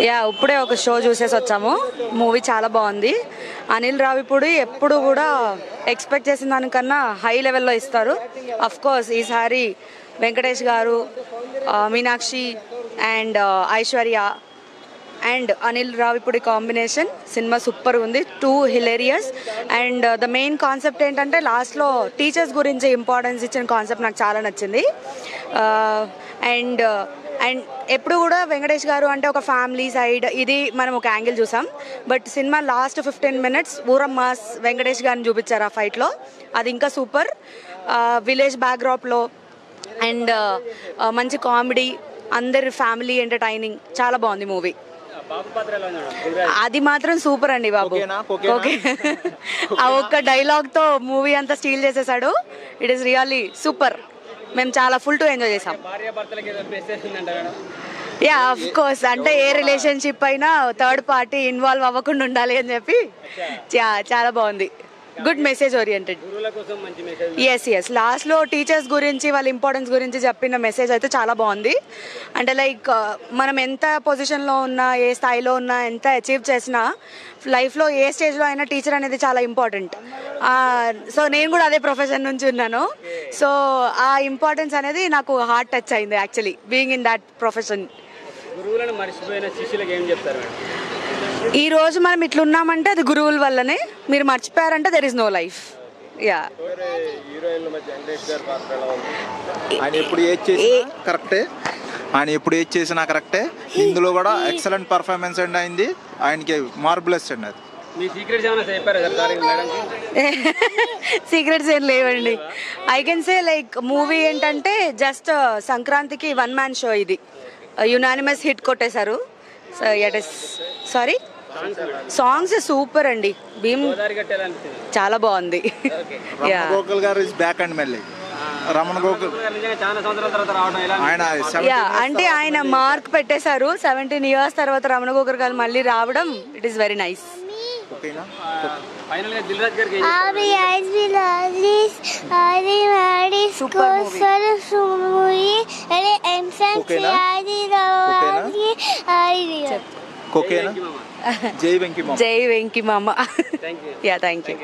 Yeah ఇప్పుడే ఒక show చూసేసి వచ్చాము. మూవీ చాలా బాగుంది. అనిల్ రావిపూడి ఎప్పుడు కూడా ఎక్స్పెక్ట్ చేసిన దానికన్నా హై లెవెల్లో ఇస్తారు. అఫ్ కోర్స్ ఈసారి Venkatesh garu, Meenakshi and Aishwarya and Anil Ravipudi combination cinema super ఉంది. Too hilarious. And the main concept ఏంటంటే లాస్ట్లో టీచర్స్ గురించి ఇంపార్టెన్స్ ఇచ్చిన కాన్సెప్ట్ నాకు చాలా నచ్చింది. అండ్ అండ్ ఎప్పుడు కూడా వెంకటేష్ గారు అంటే ఒక ఫ్యామిలీ సైడ్ ఇది మనం ఒక యాంగిల్ చూసాం. బట్ సినిమా లాస్ట్ 15 minutes ఊరం మాస్ వెంకటేష్ గారిని చూపించారు ఆ ఫైట్లో. అది ఇంకా సూపర్. విలేజ్ బ్యాక్డ్రాప్లో అండ్ మంచి కామెడీ, అందరి ఫ్యామిలీ ఎంటర్టైనింగ్, చాలా బాగుంది మూవీ. అది మాత్రం సూపర్ అండి బాబు. ఓకే, ఆ ఒక్క డైలాగ్తో మూవీ అంతా స్టీల్ చేసేసాడు. It is really super. మేము చాలా ఫుల్ టు ఎంజాయ్ చేసాం. యా ఆఫ్ కోర్స్, అంటే ఏ రిలేషన్షిప్ అయినా థర్డ్ పార్టీ ఇన్వాల్వ్ అవ్వకుండా ఉండాలి అని చెప్పి చాలా బాగుంది. Good message oriented. ఎస్ లాస్ట్లో టీచర్స్ గురించి వాళ్ళ ఇంపార్టెన్స్ గురించి చెప్పిన మెసేజ్ అయితే చాలా బాగుంది. అంటే లైక్ మనం ఎంత పొజిషన్లో ఉన్నా, ఏ స్థాయిలో ఉన్నా, ఎంత అచీవ్ చేసినా లైఫ్లో ఏ స్టేజ్లో అయినా టీచర్ అనేది చాలా ఇంపార్టెంట్. సో నేను కూడా అదే ప్రొఫెషన్ నుంచి ఉన్నాను. సో ఆ ఇంపార్టెన్స్ అనేది నాకు హార్ట్ టచ్ అయింది actually being in that profession. ఈ రోజు మనం ఇట్లున్నామంటే అది గురువుల వల్లనే. మీరు మర్చిపోయారంటే there is no life. Yeah ఆయన ఎప్పుడు ఏది చేసినా కరెక్టే. ఇందులో కూడా ఎక్సలెంట్ పర్ఫార్మెన్స్ అండి అయింది. ఆయనకి మార్బులెస్ అండి. అది సీక్రెట్స్ ఏం లేవండి. I can say like movie ఏంటంటే జస్ట్ సంక్రాంతికి 1 man షో. ఇది యునానిమస్ హిట్ కొట్టేశారు. So it is sorry songs super అండి. భీమ్ చాలా బాగుంది. గోకుల్ గారు ఇస్ బ్యాక్ అండ్ మళ్ళీ రమణ గోకుల్ అంటే ఆయన మార్క్ పెట్టేశారు. 17 years తర్వాత రమణ గోకుల్ గారు మళ్ళీ రావడం ఇట్ ఈస్ వెరీ నైస్. జై వెంకీ మామ. Yeah thank you.